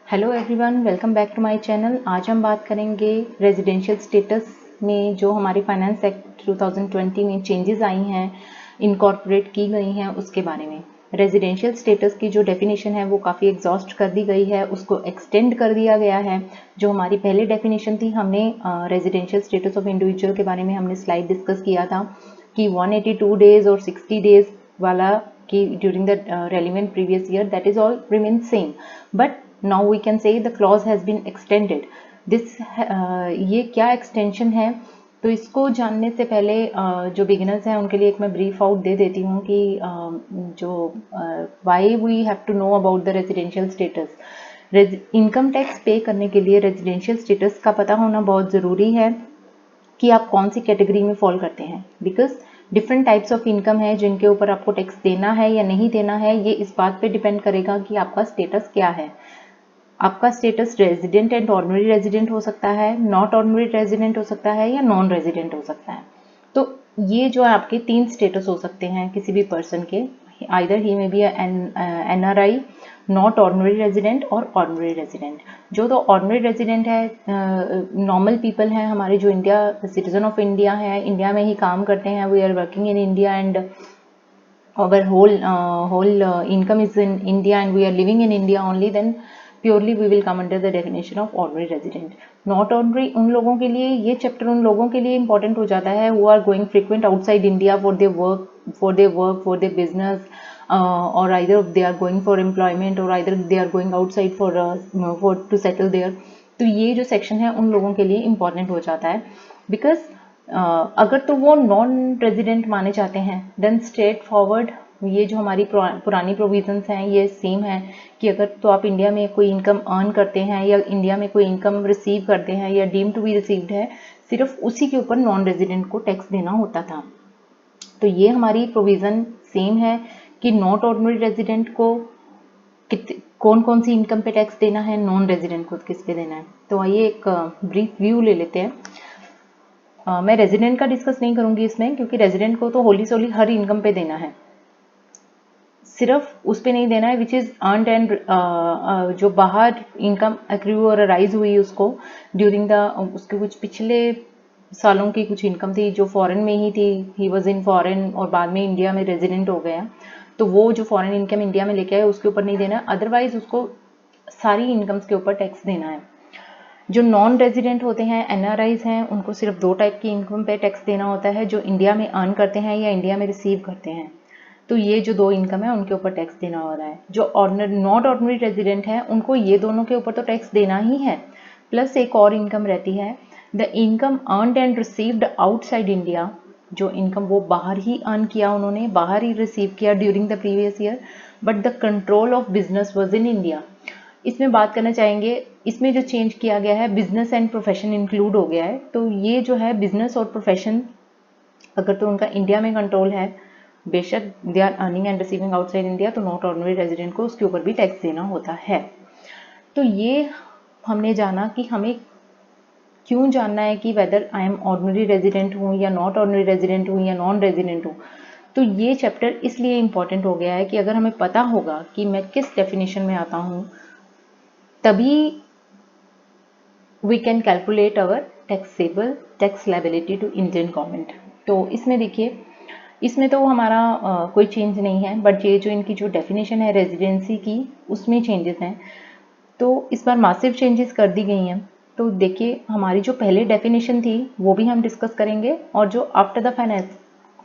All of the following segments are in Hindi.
Hello everyone, welcome back to my channel. आज हम बात करेंगे रेजिडेंशियल स्टेटस में जो हमारी फाइनेंस एक्ट 2020 में चेंजेस आई हैं, इनकॉर्पोरेट की गई हैं, उसके बारे में। रेजिडेंशियल स्टेटस की जो डेफिनेशन है वो काफ़ी एग्जॉस्ट कर दी गई है, उसको एक्सटेंड कर दिया गया है। जो हमारी पहले डेफिनेशन थी, हमने रेजिडेंशियल स्टेटस ऑफ इंडिविजुअल के बारे में हमने स्लाइड डिस्कस किया था कि 182 डेज और 60 डेज वाला कि during the relevant previous year, that is all remain same, but now we can say the clause has been extended this ये क्या एक्सटेंशन है, तो इसको जानने से पहले जो बिगिनर्स हैं उनके लिए एक मैं ब्रीफ आउट दे देती हूँ कि जो why we have to know about the residential status. Income tax pay करने के लिए रेजिडेंशियल स्टेटस का पता होना बहुत ज़रूरी है कि आप कौन सी कैटेगरी में फॉल करते हैं, because different types of income है जिनके ऊपर आपको टैक्स देना है या नहीं देना है। ये इस बात पे डिपेंड करेगा कि आपका स्टेटस क्या है। आपका status resident and ordinary resident हो सकता है, नॉट ऑर्डिनरी रेजिडेंट हो सकता है या नॉन रेजिडेंट हो सकता है। तो ये जो आपके 3 स्टेटस हो सकते हैं किसी भी पर्सन के, आइदर ही में बी NRI, नॉट ऑर्डिनरी रेजिडेंट और ऑर्डिनरी रेजिडेंट। जो तो ऑर्डिनरी रेजिडेंट है, नॉर्मल पीपल हैं हमारे जो इंडिया सिटीजन ऑफ इंडिया है, इंडिया में ही काम करते हैं, we are working in India and our whole income is in India and we are living in India only, then purely we will come under the definition of ordinary resident. Not ordinary उन लोगों के लिए, ये चैप्टर उन लोगों के लिए important हो जाता है who are going frequent outside India for their work, for their business, or either they are going for employment or either they are going outside for to settle there. तो ये जो सेक्शन है उन लोगों के लिए important हो जाता है, बिकॉज अगर तो वो नॉन रेजिडेंट माने जाते हैं देन स्ट्रेट फॉरवर्ड ये जो हमारी पुरानी प्रोविजंस हैं ये सेम है कि अगर तो आप इंडिया में कोई इनकम अर्न करते हैं या इंडिया में कोई इनकम रिसीव करते हैं या डीम टू बी रिसीव्ड है, सिर्फ उसी के ऊपर नॉन रेजिडेंट को टैक्स देना होता था। तो ये हमारी प्रोविज़न सेम है कि नॉट ऑर्डिनरी रेजिडेंट को कौन कौन सी इनकम पे टैक्स देना है, नॉन रेजिडेंट को किस पे देना है। तो आइए एक ब्रीफ व्यू ले लेते हैं। मैं रेजिडेंट का डिस्कस नहीं करूंगी इसमें, क्योंकि रेजिडेंट को तो होली सोली हर इनकम पे देना है, सिर्फ उस पे नहीं देना है विच इज अर्नड एंड जो बाहर इनकम एक्रू और राइज हुई उसको ड्यूरिंग द उसके कुछ पिछले सालों की कुछ इनकम थी जो फॉरेन में ही थी, ही वॉज इन फॉरेन और बाद में इंडिया में रेजिडेंट हो गया, तो वो जो फॉरेन इनकम इंडिया में लेके आए उसके ऊपर नहीं देना, अदरवाइज उसको सारी इनकम्स के ऊपर टैक्स देना है। जो नॉन रेजिडेंट होते हैं, NRIs हैं, उनको सिर्फ 2 टाइप की इनकम पे टैक्स देना होता है, जो इंडिया में अर्न करते हैं या इंडिया में रिसीव करते हैं। तो ये जो 2 इनकम है उनके ऊपर टैक्स देना हो रहा है। जो नॉट ऑर्डिनरी रेजिडेंट है उनको ये दोनों के ऊपर तो टैक्स देना ही है, प्लस एक और इनकम रहती है, the income earned and received outside India. जो इनकम वो बाहर ही अर्न किया, उन्होंने बाहर ही रिसीव किया during the previous year, but the control of business was in India. इसमें बात करना चाहेंगे, इसमें जो चेंज किया गया है बिजनेस एंड प्रोफेशन इंक्लूड हो गया है। तो ये जो है बिजनेस और प्रोफेशन अगर तो उनका इंडिया में कंट्रोल है, बेशक they are earning and receiving outside India, तो नॉट ऑर्डिनरी रेजिडेंट को उसके ऊपर भी टैक्स देना होता है। तो ये हमने जाना कि हमें क्यों जानना है कि whether I am ordinary resident हूँ या नॉट ऑर्डिनरी रेजिडेंट हूँ या नॉन रेजिडेंट हूँ। तो ये चैप्टर इसलिए इंपॉर्टेंट हो गया है कि अगर हमें पता होगा कि मैं किस डेफिनेशन में आता हूँ, तभी we can calculate our taxable tax liability to Indian government. तो इसमें देखिए, इसमें तो हमारा कोई चेंज नहीं है, बट ये जो इनकी जो डेफिनेशन है रेजिडेंसी की उसमें चेंजेस हैं। तो इस बार मासिव चेंजेस कर दी गई हैं। तो देखिए, हमारी जो पहले डेफिनेशन थी वो भी हम डिस्कस करेंगे, और जो आफ्टर द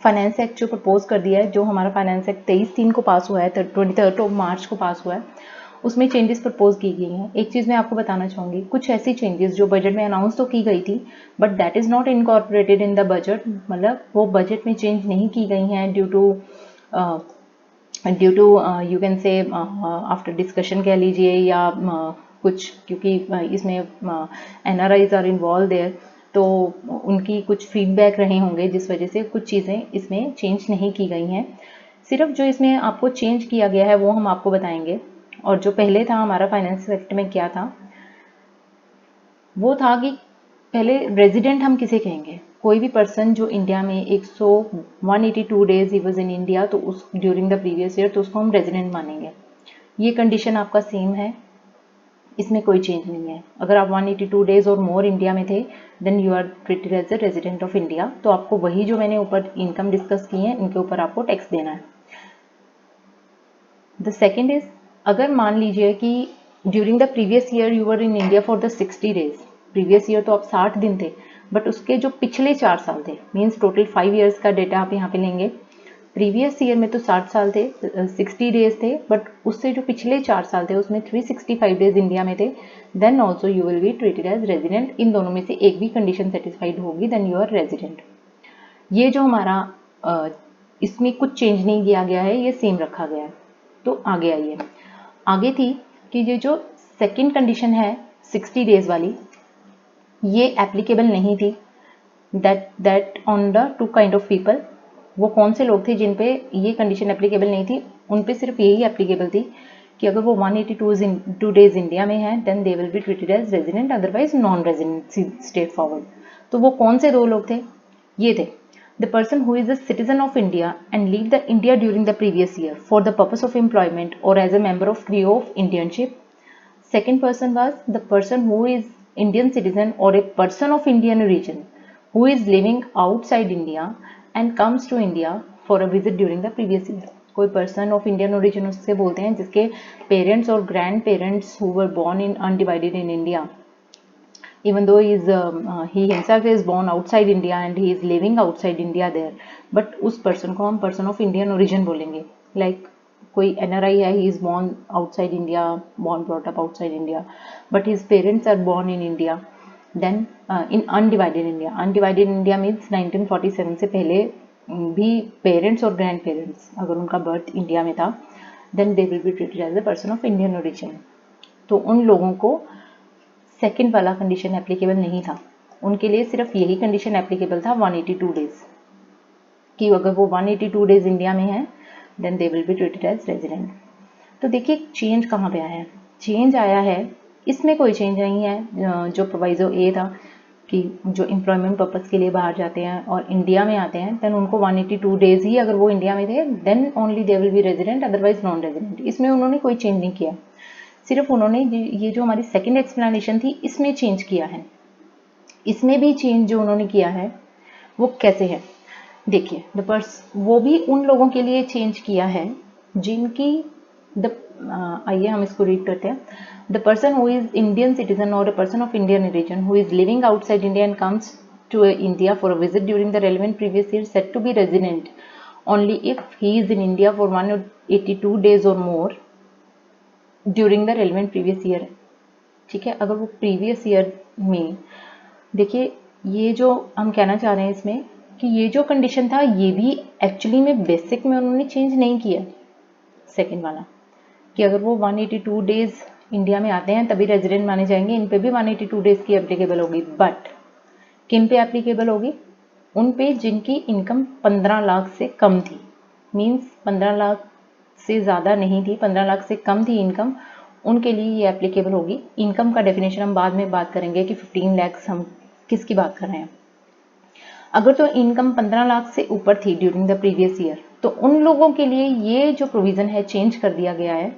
फाइनेंस एक्ट जो प्रपोज कर दिया है, जो हमारा फाइनेंस एक्ट 23/3 को पास हुआ है, 23 मार्च को पास हुआ है, उसमें चेंजेस प्रपोज की गई हैं। एक चीज़ मैं आपको बताना चाहूँगी, कुछ ऐसी चेंजेस जो बजट में अनाउंस तो की गई थी but that is not incorporated in the budget, मतलब वो बजट में चेंज नहीं की गई हैं due to you can say after discussion कह लीजिए या कुछ, क्योंकि इसमें NRIs आर इन्वॉल्व देयर, तो उनकी कुछ फीडबैक रहे होंगे जिस वजह से कुछ चीज़ें इसमें चेंज नहीं की गई हैं। सिर्फ जो इसमें आपको चेंज किया गया है वो हम आपको बताएंगे। और जो पहले था हमारा फाइनेंस एक्ट में क्या था, वो था कि पहले रेजिडेंट हम किसे कहेंगे, कोई भी पर्सन जो इंडिया में 182 days he was in India, तो उस ड्यूरिंग द प्रीवियस ईयर, तो उसको हम रेजिडेंट मानेंगे। ये कंडीशन आपका सेम है इसमें कोई चेंज नहीं है। अगर आप 182 डेज और मोर इंडिया में थे then you are treated as a resident of India. तो आपको वही जो मैंने ऊपर इनकम डिस्कस की है इनके ऊपर आपको टैक्स देना है। द सेकेंड इज, अगर मान लीजिए कि during the previous year you were in India for the 60 days, previous year तो आप 60 दिन थे, बट उसके जो पिछले 4 साल थे, मीन्स टोटल 5 ईयर्स का डेटा आप यहाँ पे लेंगे। प्रीवियस ईयर में तो 60 साल थे, 60 डेज थे, बट उससे जो पिछले 4 साल थे उसमें 365 डेज इंडिया में थे, then also you will be treated as resident. इन दोनों में से एक भी कंडीशन सेटिस्फाइड होगी देन यू आर रेजिडेंट। ये जो हमारा इसमें कुछ चेंज नहीं किया गया है, ये सेम रखा गया है। तो आगे आइए, आगे थी कि ये जो सेकंड कंडीशन है 60 डेज वाली, ये एप्लीकेबल नहीं थी। That on the two kind of people. वो कौन से लोग थे जिन पे ये कंडीशन एप्लीकेबल नहीं थी? उन पे सिर्फ यही एप्लीकेबल थी कि अगर वो 182 डेज इंडिया में है then they will be treated as resident, otherwise non resident, straight forward. तो वो कौन से 2 लोग थे? ये थे the person who is a citizen of India and leave the India during the previous year for the purpose of employment or as a member of crew of Indianship. Second person was the person who is Indian citizen or a person of Indian origin who is living outside India and comes to India for a visit during the previous year. कोई person of Indian origin उससे बोलते हैं जिसके parents और grandparents who were born in undivided in India, even though he himself is born outside India and he is living outside India there, but उस person को हम person of Indian origin बोलेंगे। like कोई NRI है, he is born outside India, born brought up outside India, but his parents are born in India, then in undivided India. Undivided India means 1947 से पहले भी पेरेंट्स और ग्रैंड पेरेंट्स अगर उनका बर्थ इंडिया में था then they will be treated as a person of Indian origin. तो उन लोगों को सेकेंड वाला कंडीशन एप्लीकेबल नहीं था, उनके लिए सिर्फ यही कंडीशन एप्लीकेबल था 182 डेज कि अगर वो 182 डेज इंडिया में है then they will be treated as resident. तो देखिए चेंज कहाँ पे आया है? चेंज आया है, इसमें कोई चेंज नहीं है। जो प्रोवाइजो ए था कि जो एम्प्लॉयमेंट पर्पज़ के लिए बाहर जाते हैं और इंडिया में आते हैं देन उनको 182 डेज ही अगर वो इंडिया में थे then only they will be resident, otherwise non resident. इसमें उन्होंने कोई चेंज नहीं किया, सिर्फ उन्होंने ये जो हमारी सेकंड एक्सप्लेनेशन थी इसमें चेंज किया है। इसमें भी चेंज जो उन्होंने किया है वो कैसे है देखिए। वो भी उन लोगों के लिए चेंज किया है जिनकी आइए हम इसको रीड करते हैं। The person who is Indian citizen और a person of Indian origin who is living outside India and comes to India for a visit during the relevant previous year set to be resident only if he is in India for 182 days और more during the relevant previous year. ठीक है, अगर वो प्रीवियस ईयर में, देखिए ये जो हम कहना चाह रहे हैं इसमें कि ये जो कंडीशन था ये भी एक्चुअली में बेसिक में उन्होंने चेंज नहीं किया। सेकंड वाला कि अगर वो 182 डेज इंडिया में आते हैं तभी रेजिडेंट माने जाएंगे, इन पे भी 182 डेज की एप्लीकेबल होगी, बट किन पे एप्लीकेबल होगी? उन पे जिनकी इनकम 15 लाख से कम थी, मीन्स 15 लाख से ज़्यादा नहीं थी, 15 लाख से कम थी इनकम, उनके लिए ये एप्लीकेबल होगी। इनकम का डेफिनेशन हम बाद में बात करेंगे कि 15 लाख हम किसकी बात कर रहे हैं। अगर तो इनकम 15 लाख से ऊपर थी ड्यूरिंग द प्रीवियस ईयर तो उन लोगों के लिए ये जो प्रोविज़न है चेंज कर दिया गया है,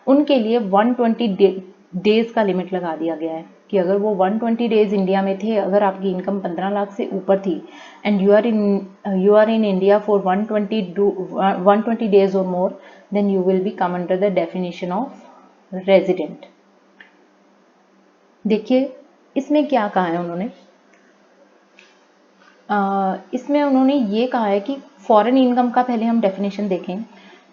उनके लिए 120 डेज का लिमिट लगा दिया गया है कि अगर वो 120 डेज इंडिया में थे, अगर आपकी इनकम 15 लाख से ऊपर थी and you are in India for 120 days और more then you will be come under the definition of resident। देखिए इसमें क्या कहा है उन्होंने, इसमें उन्होंने ये कहा है कि फॉरेन इनकम का पहले हम डेफिनेशन देखें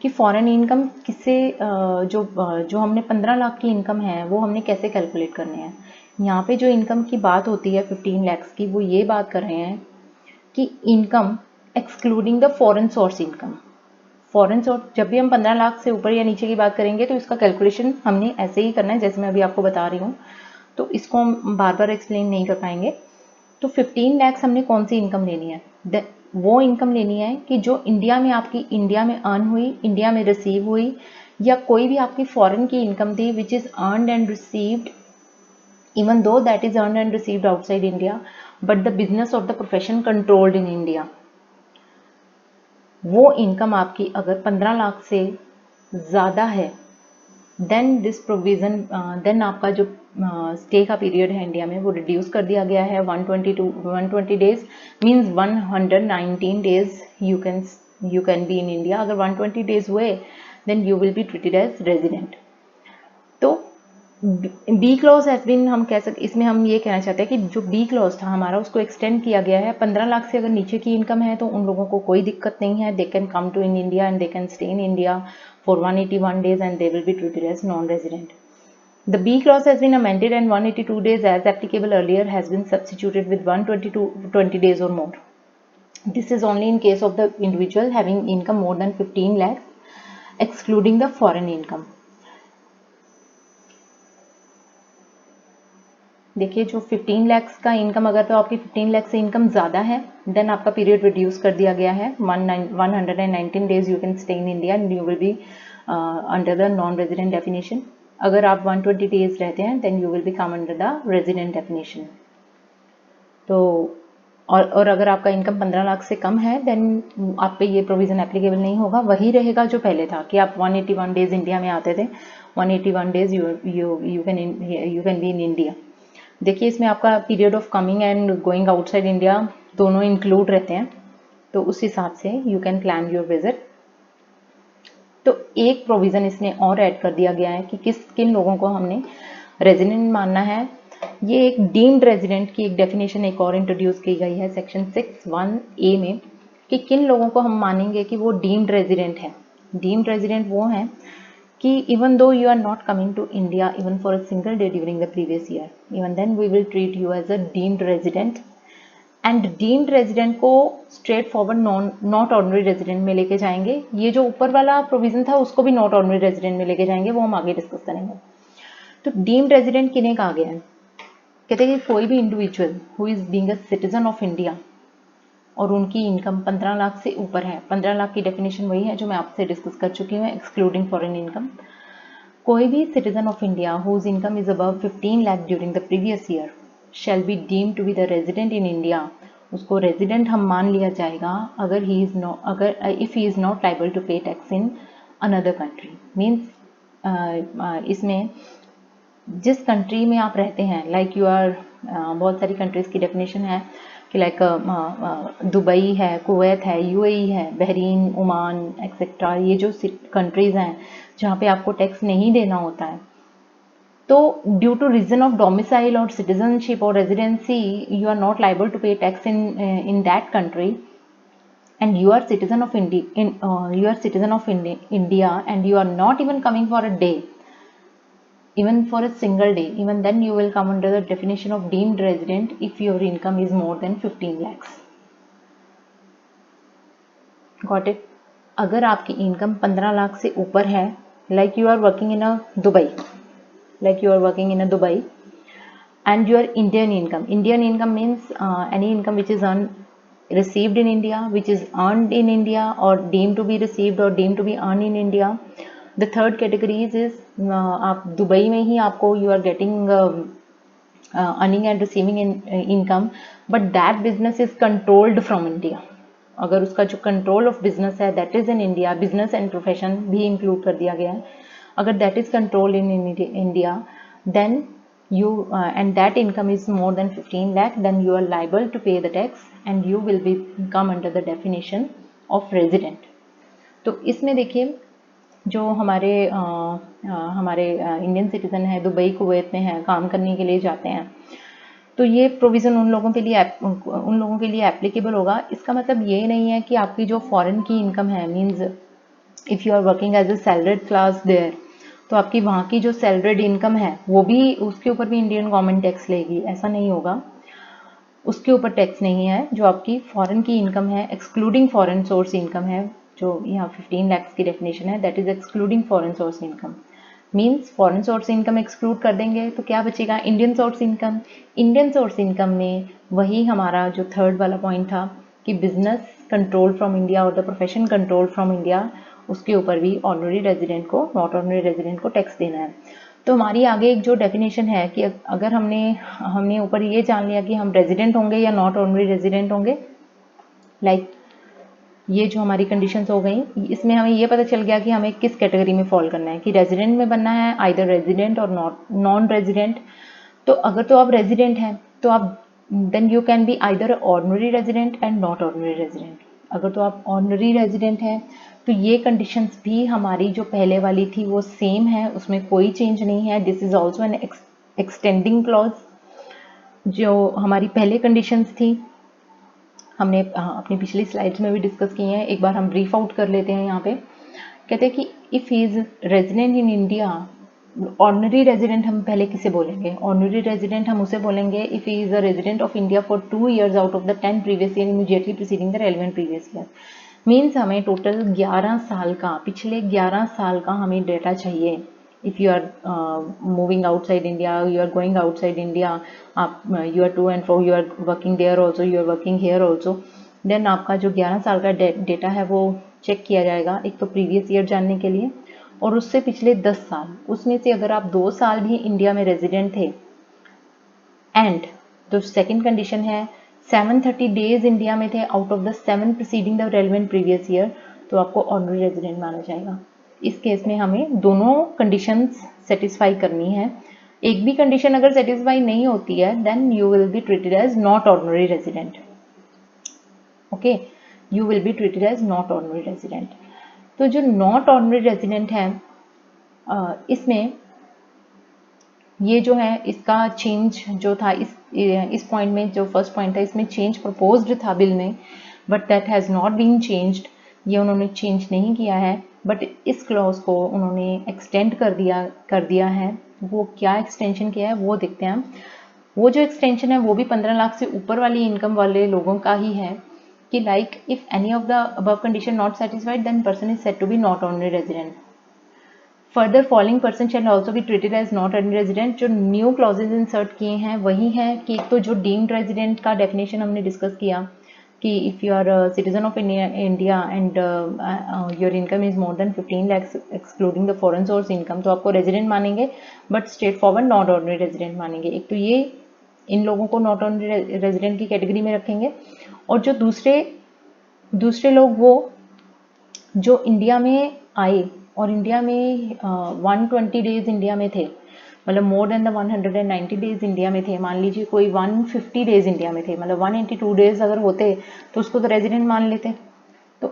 कि फॉरेन इनकम किससे जो हमने 15 लाख की इनकम है वो हमने कैसे कैलकुलेट करने हैं। यहाँ पे जो इनकम की बात होती है 15 लाख की, वो ये बात कर रहे हैं कि income excluding the foreign source income. Foreign source जब भी हम 15 लाख से ऊपर या नीचे की बात करेंगे तो इसका कैलकुलेशन हमने ऐसे ही करना है जैसे मैं अभी आपको बता रही हूँ, तो इसको हम बार बार एक्सप्लेन नहीं कर पाएंगे। तो 15 लाख हमने कौन सी इनकम लेनी है? वो इनकम लेनी है कि जो इंडिया में आपकी इंडिया में अर्न हुई, इंडिया में रिसीव हुई, या कोई भी आपकी फॉरेन की इनकम थी which is earned and received even though that is earned and received outside India but the business of the profession controlled in India. वो इनकम आपकी अगर 15 लाख से ज़्यादा है देन दिस प्रोविज़न देन आपका जो स्टे का पीरियड है इंडिया में वो रिड्यूस कर दिया गया है 120 days, means 119 days you can be in India. अगर 120 डेज हुए then you will be treated as resident. तो बी क्लॉज हैज बीन, हम कह सकते, इसमें हम ये कहना चाहते हैं कि जो बी क्लॉज था हमारा उसको एक्सटेंड किया गया है। 15 लाख से अगर नीचे की इनकम है तो उन लोगों को कोई दिक्कत नहीं है, they can come to in India and they can stay in India for 181 days and they will be treated as non-resident. The B clause has been amended and 182 days as applicable earlier has been substituted with 120 days or more. This is only in case of the individual having income more than 15 lakhs excluding the foreign income. देखिए जो 15 lakhs का इनकम, अगर तो आपकी 15 लाख से इनकम ज़्यादा है देन आपका पीरियड रिड्यूस कर दिया गया है 119 days you can stay in India and you will be under the non resident definition. अगर आप 120 days रहते हैं then you will be come under the resident definition. तो और अगर आपका इनकम 15 लाख से कम है देन आप पे ये प्रोविज़न एप्लीकेबल नहीं होगा, वही रहेगा जो पहले था कि आप 181 days इंडिया में आते थे, 181 days you can be in India. देखिए इसमें आपका period of coming and going outside India दोनों इंक्लूड रहते हैं, तो उस हिसाब से you can plan your visit. तो एक प्रोविज़न इसमें और ऐड कर दिया गया है कि किन लोगों को हमने रेजिडेंट मानना है। ये एक डीम्ड रेजिडेंट की एक डेफिनेशन एक और इंट्रोड्यूस की गई है सेक्शन 6(1)(a) में कि किन लोगों को हम मानेंगे कि वो डीम्ड रेजिडेंट है। डीम्ड रेजिडेंट वो हैं कि even though you are not coming to India even for a single day during the previous year, even then we will treat you as a deemed resident. And deemed resident को straight forward not ordinary resident में लेके जाएंगे। ये जो ऊपर वाला प्रोविजन था उसको भी not ordinary resident में लेके जाएंगे, वो हम आगे डिस्कस करेंगे। तो deemed resident किन्हें कहा गया है? कहते हैं कि कोई भी individual who is being a citizen of India और उनकी इनकम 15 लाख से ऊपर है। 15 लाख की डेफिनेशन वही है जो मैं आपसे डिस्कस कर चुकी हूँ, एक्सक्लूडिंग फॉरेन इनकम। कोई भी citizen of India whose income is above 15 lakh during the previous year shall be deemed to be the resident in India. उसको रेजिडेंट हम मान लिया जाएगा अगर if he is not liable to pay tax in another country. Means इसमें जिस कंट्री में आप रहते हैं, लाइक यू आर, बहुत सारी कंट्रीज की डेफिनेशन है कि लाइक दुबई है, कुवैत है, यूएई है, बहरीन, ओमान एक्सेट्रा, ये जो कंट्रीज हैं जहाँ पे आपको टैक्स नहीं देना होता है। तो due to reason of domicile और सिटीजनशिप और residency you are not liable to pay tax in that country and you are citizen of India and you are not even coming for a day, even for a single day, even then you will come under the definition of deemed resident if your income is more than 15 lakhs. Got it? अगर आपकी इनकम 15 लाख से ऊपर है, like you are working in a Dubai, and your Indian income means any income which is received in India, which is earned in India or deemed to be received or deemed to be earned in India. The third category is आप दुबई में ही आपको you are getting earning and receiving income, but that business is controlled from India. अगर उसका जो कंट्रोल ऑफ बिजनेस है that is in India, business and profession भी इंक्लूड कर दिया गया है, अगर that is control in India then you and that income is more than 15 lakh, then you are liable to pay the tax and you will be come under the definition of resident. तो इसमें देखिए जो हमारे इंडियन सिटीजन है, दुबई कुवैत में है, काम करने के लिए जाते हैं, तो ये प्रोविज़न उन लोगों के लिए एप्लीकेबल होगा। इसका मतलब ये नहीं है कि आपकी जो फॉरेन की इनकम है, means if you are working as a salaried class there, तो आपकी वहाँ की जो सैलरीड इनकम है वो भी, उसके ऊपर भी इंडियन गवर्नमेंट टैक्स लेगी, ऐसा नहीं होगा। उसके ऊपर टैक्स नहीं है। जो आपकी फॉरेन की इनकम है, एक्सक्लूडिंग फॉरेन सोर्स इनकम है, जो यहाँ 15 लाख की डेफिनेशन है, that is excluding foreign source income. Means foreign source income exclude कर देंगे तो क्या बचेगा? Indian source income. Indian source income में वही हमारा जो थर्ड वाला पॉइंट था कि बिजनेस कंट्रोल फ्रॉम इंडिया और the profession control from India, उसके ऊपर भी ऑर्डिनरी रेजिडेंट को, नॉट ऑर्डिनरी रेजिडेंट को टैक्स देना है। तो हमारी आगे एक जो डेफिनेशन है कि अगर हमने ऊपर ये जान लिया कि हम रेजिडेंट होंगे या नॉट ऑर्डिनरी रेजिडेंट होंगे, लाइक ये जो हमारी कंडीशंस हो गई, इसमें हमें ये पता चल गया कि हमें किस कैटेगरी में फॉल करना है, कि रेजिडेंट में बनना है, आइदर रेजिडेंट और नॉन रेजिडेंट। तो अगर तो आप रेजिडेंट हैं तो आप then you can be either ordinary resident and not ordinary resident. अगर तो आप ऑर्डिनरी रेजिडेंट हैं तो ये कंडीशंस भी हमारी जो पहले वाली थी वो सेम है, उसमें कोई चेंज नहीं है। This is also an extending clause. जो हमारी पहले कंडीशंस थी हमने अपनी पिछली स्लाइड्स में भी डिस्कस की हैं, एक बार हम ब्रीफ आउट कर लेते हैं। यहाँ पे कहते हैं कि if he is resident in India, ordinary resident हम पहले किसे बोलेंगे? ऑर्डिनरी रेजिडेंट हम उसे बोलेंगे if he is a resident of India for 2 years out of the 10 previous year immediately preceding the relevant previous year. Means हमें टोटल 11 साल का, पिछले 11 साल का हमें डेटा चाहिए। if you are moving outside India, you are going outside India, आप you are to and fro, you are working there also, you are working here also, then आपका जो 11 साल का डेटा है वो चेक किया जाएगा। एक तो प्रीवियस ईयर जानने के लिए और उससे पिछले 10 साल, उसमें से अगर आप 2 साल भी इंडिया में रेजिडेंट थे एंड तो सेकेंड कंडीशन है 730 डेज इंडिया में थे out of the 7 preceding the relevant previous year, तो आपको ऑर्डिनरी रेजिडेंट माना जाएगा। इस केस में हमें दोनों कंडीशंस सेटिस्फाई करनी है। एक भी कंडीशन अगर सेटिस्फाई नहीं होती है then you will be treated as not ordinary resident. Okay, you will be treated as not ordinary resident. तो जो नॉट ऑर्डिनरी रेजिडेंट है इसमें ये जो है इसका चेंज जो था इस पॉइंट में, जो फर्स्ट पॉइंट था इसमें चेंज प्रपोज्ड था बिल में, but that has not been changed. ये उन्होंने चेंज नहीं किया है, बट इस क्लॉज को उन्होंने एक्सटेंड कर दिया है। वो क्या एक्सटेंशन किया है वो देखते हैं हम। वो जो एक्सटेंशन है वो भी 15 लाख से ऊपर वाली इनकम वाले लोगों का ही है कि like if any of the above condition not satisfied then person is said to be not ordinary resident. Further following person shall also be treated as not ordinary resident. जो न्यू क्लॉजेज इंसर्ट किए हैं वही है कि एक तो जो डीम्ड रेजिडेंट का डेफिनेशन हमने डिस्कस किया कि if you are citizen of India and your income is more than 15 lakhs excluding the foreign source income, तो आपको रेजिडेंट मानेंगे but straight forward not ordinary resident मानेंगे। एक तो ये इन लोगों को नॉट ऑर्डिनरी रेजिडेंट की कैटेगरी में रखेंगे, और जो दूसरे लोग वो जो इंडिया में आए और इंडिया में 120 डेज इंडिया में थे, मतलब more than the 190 days India में थे। मान लीजिए कोई 150 डेज इंडिया में थे, मतलब 182 डेज अगर होते तो उसको तो रेजिडेंट मान लेते। तो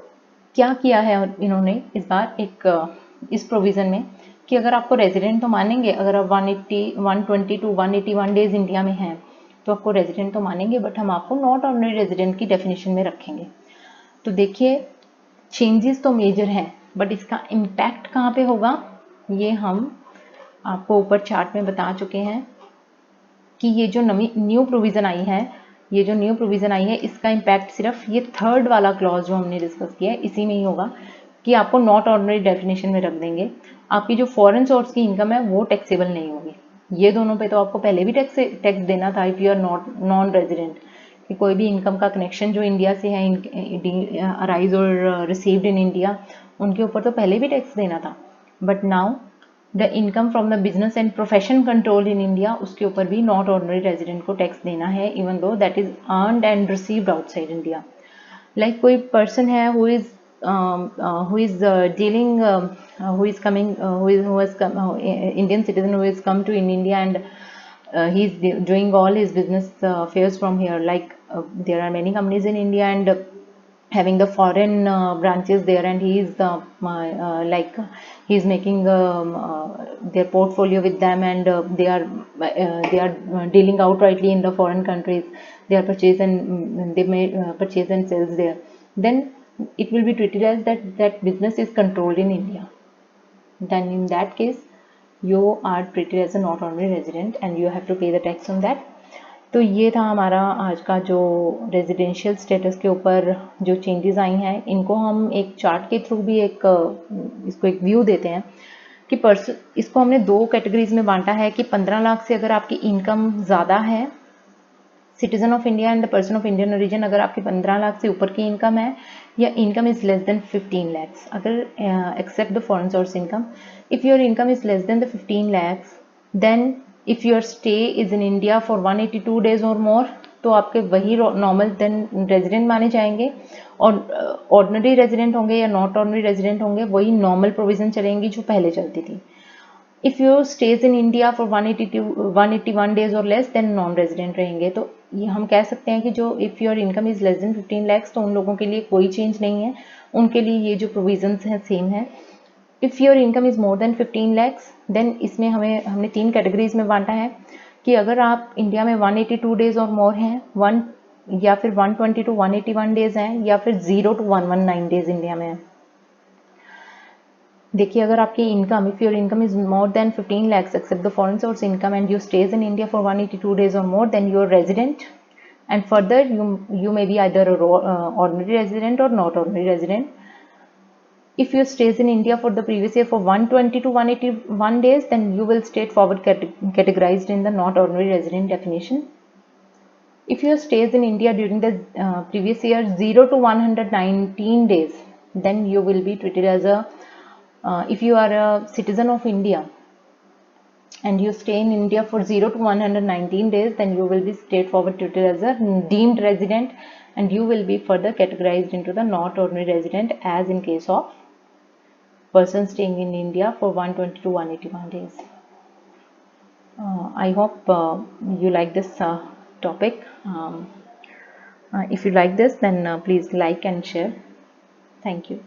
क्या किया है इन्होंने इस बार इस प्रोविज़न में कि अगर आपको रेजिडेंट तो मानेंगे, अगर आप 120 टू 181 डेज इंडिया में हैं तो आपको रेजिडेंट तो मानेंगे, बट हम आपको नॉट ऑर्डिनरी रेजिडेंट की डेफिनेशन में रखेंगे। तो देखिए चेंजेस तो मेजर हैं, बट इसका इम्पैक्ट कहाँ पे होगा ये हम आपको ऊपर चार्ट में बता चुके हैं कि ये जो न्यू प्रोविज़न आई है इसका इम्पैक्ट सिर्फ ये थर्ड वाला क्लॉज जो हमने डिस्कस किया है इसी में ही होगा कि आपको नॉट ऑर्डिनरी डेफिनेशन में रख देंगे। आपकी जो फॉरेन सोर्स की इनकम है वो टैक्सेबल नहीं होगी। ये दोनों पे तो आपको पहले भी टैक्स देना था if you are non resident, कि कोई भी इनकम का कनेक्शन जो इंडिया से है अराइज और रिसीव्ड इन इंडिया, उनके ऊपर तो पहले भी टैक्स देना था। But now the income from the business and profession control in India, उसके ऊपर भी नॉट ऑर्डिनरी रेजिडेंट को टैक्स देना है even though that is earned and received outside India. Like कोई पर्सन है who is dealing who is coming who has come Indian citizen who has come to in India and he is doing all his business affairs from here, like there are many companies in India and having the foreign branches there, and he is like he is making their portfolio with them, and they are dealing outrightly in the foreign countries. They are they may purchase and sells there. Then it will be treated as that business is controlled in India. Then in that case you are treated as a not ordinary resident and you have to pay the tax on that. तो ये था हमारा आज का जो रेजिडेंशियल स्टेटस के ऊपर जो चेंजेस आई हैं, इनको हम एक चार्ट के थ्रू भी इसको एक व्यू देते हैं कि इसको हमने दो कैटेगरीज में बांटा है कि 15 लाख से अगर आपकी इनकम ज़्यादा है, citizen of India and the person of Indian origin, अगर आपकी 15 लाख से ऊपर की इनकम है, या income is less than 15 lakhs, अगर except the foreign source income, if your income is less than the 15 lakhs, then if your stay is in India for 182 days or more, तो तो आपके वही नॉर्मल देन रेजिडेंट माने जाएंगे, और ऑर्डिनरी रेजिडेंट होंगे या नॉट ऑर्डिनरी रेजिडेंट होंगे वही नॉर्मल प्रोविजन चलेंगी जो पहले चलती थी। If your stage in India for 181 days और लेस देन नॉन रेजिडेंट रहेंगे। तो ये हम कह सकते हैं कि जो if your income is less than 15 lakhs तो उन लोगों के लिए कोई चेंज नहीं है, उनके लिए ये जो प्रोविजंस हैं सेम है। If your income is more than 15 lakhs then इसमें हमने 3 कैटेगरीज में बांटा है कि अगर आप इंडिया में 182 डेज और मोर हैं, वन या फिर 120 to 181 डेज हैं, या फिर 0 to 119 डेज इंडिया में है। देखिए, अगर आपकी income if your income is more than 15 lakhs except the foreign source income and you stays in India for 182 days और more than you are resident, and further you may be either ordinary resident or not ordinary resident. If you stays in India for the previous year for 120 to 181 days, then you will straightforward categorized in the not ordinary resident definition. If your stays in India during the previous year 0 to 119 days, then you will be treated as a if you are a citizen of India and you stay in India for 0 to 119 days, then you will be straightforward treated as a deemed resident, and you will be further categorized into the not ordinary resident as in case of person staying in India for 120 to 181 days. I hope you like this topic. If you like this, then please like and share. Thank you.